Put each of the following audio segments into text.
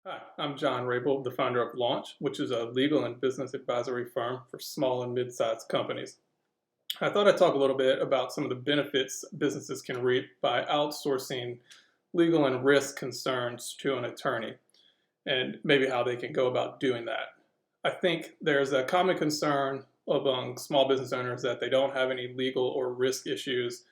Hi, I'm John Rabel, the founder of Launch, which is a legal and business advisory firm for small and mid-sized companies. I thought I'd talk a little bit about some of the benefits businesses can reap by outsourcing legal and risk concerns to an attorney, and maybe how they can go about doing that. I think there's a common concern among small business owners that they don't have any legal or risk issues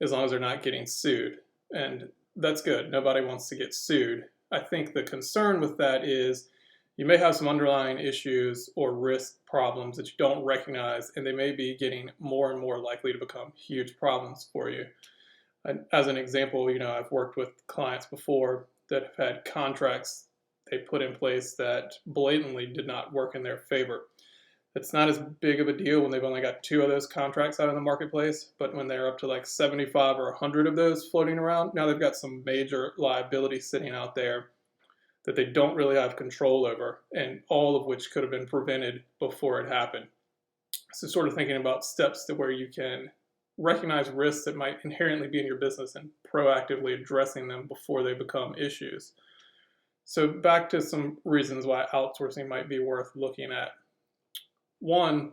as long as they're not getting sued. And that's good. Nobody wants to get sued. I think the concern with that is you may have some underlying issues or risk problems that you don't recognize, and they may be getting more and more likely to become huge problems for you. And as an example, I've worked with clients before that have had contracts they put in place that blatantly did not work in their favor. It's not as big of a deal when they've only got two of those contracts out in the marketplace, but when they're up to like 75 or 100 of those floating around, now they've got some major liability sitting out there that they don't really have control over, and all of which could have been prevented before it happened. So sort of thinking about steps to where you can recognize risks that might inherently be in your business and proactively addressing them before they become issues. So back to some reasons why outsourcing might be worth looking at. One,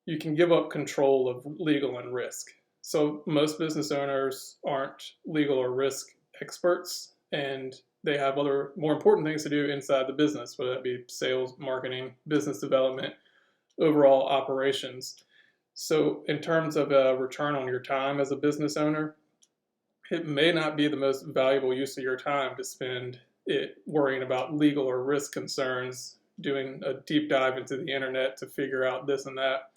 you can give up control of legal and risk. So most business owners aren't legal or risk experts, and they have other more important things to do inside the business, whether that be sales, marketing, business development, overall operations. So in terms of a return on your time as a business owner, it may not be the most valuable use of your time to spend it worrying about legal or risk concerns, doing a deep dive into the internet to figure out this and that,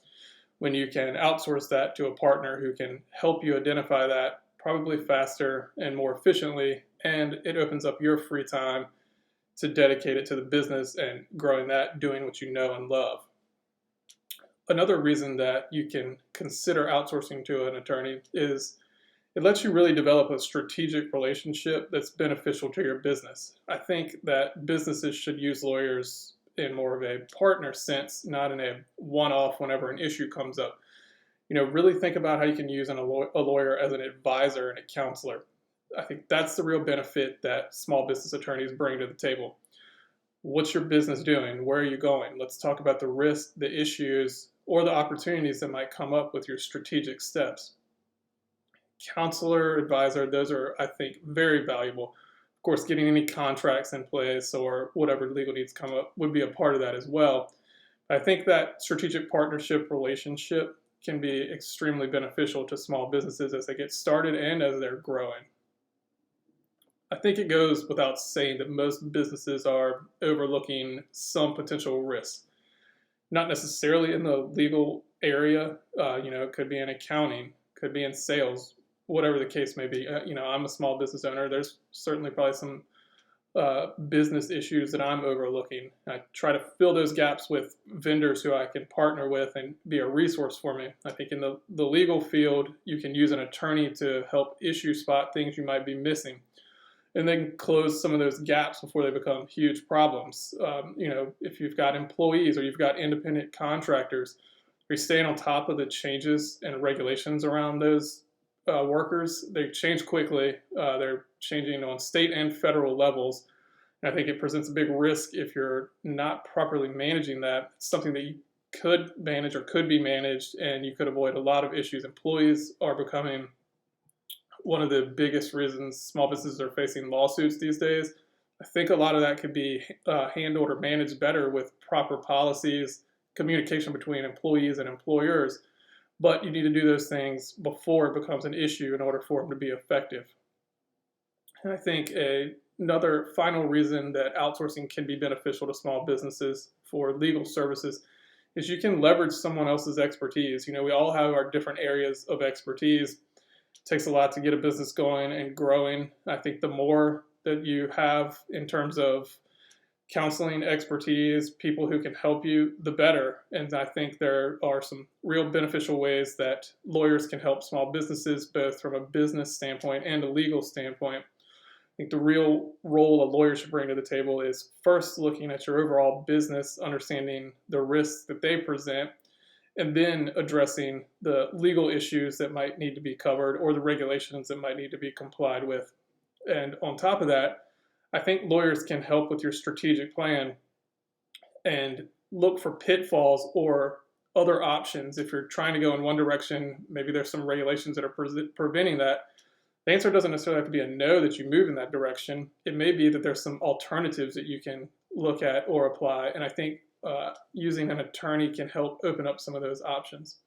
when you can outsource that to a partner who can help you identify that probably faster and more efficiently, and it opens up your free time to dedicate it to the business and growing that, doing what you know and love. Another reason that you can consider outsourcing to an attorney is it lets you really develop a strategic relationship that's beneficial to your business. I think that businesses should use lawyers in more of a partner sense, not in a one-off whenever an issue comes up. Really think about how you can use a lawyer as an advisor and a counselor. I think that's the real benefit that small business attorneys bring to the table. What's your business doing? Where are you going? Let's talk about the risks, the issues, or the opportunities that might come up with your strategic steps. Counselor, advisor, those are, I think, very valuable. Of course, getting any contracts in place or whatever legal needs come up would be a part of that as well. I think that strategic partnership relationship can be extremely beneficial to small businesses as they get started and as they're growing. I think it goes without saying that most businesses are overlooking some potential risks. Not necessarily in the legal area, it could be in accounting, could be in sales, whatever the case may be. I'm a small business owner. There's certainly probably some business issues that I'm overlooking. I try to fill those gaps with vendors who I can partner with and be a resource for me. I think in the legal field, you can use an attorney to help issue spot things you might be missing, and then close some of those gaps before they become huge problems. If you've got employees or you've got independent contractors, are you staying on top of the changes and regulations around those workers? They change quickly. They're changing on state and federal levels. And I think it presents a big risk if you're not properly managing that. It's something that you could manage or could be managed, and you could avoid a lot of issues. Employees are becoming one of the biggest reasons small businesses are facing lawsuits these days. I think a lot of that could be handled or managed better with proper policies, communication between employees and employers. But you need to do those things before it becomes an issue in order for them to be effective. And I think another final reason that outsourcing can be beneficial to small businesses for legal services is you can leverage someone else's expertise. We all have our different areas of expertise. It takes a lot to get a business going and growing. I think the more that you have in terms of counseling expertise, people who can help you, the better. And I think there are some real beneficial ways that lawyers can help small businesses, both from a business standpoint and a legal standpoint. I think the real role a lawyer should bring to the table is first looking at your overall business, understanding the risks that they present, and then addressing the legal issues that might need to be covered or the regulations that might need to be complied with. And on top of that, I think lawyers can help with your strategic plan and look for pitfalls or other options. If you're trying to go in one direction, maybe there's some regulations that are preventing that. The answer doesn't necessarily have to be a no that you move in that direction. It may be that there's some alternatives that you can look at or apply. And I think using an attorney can help open up some of those options.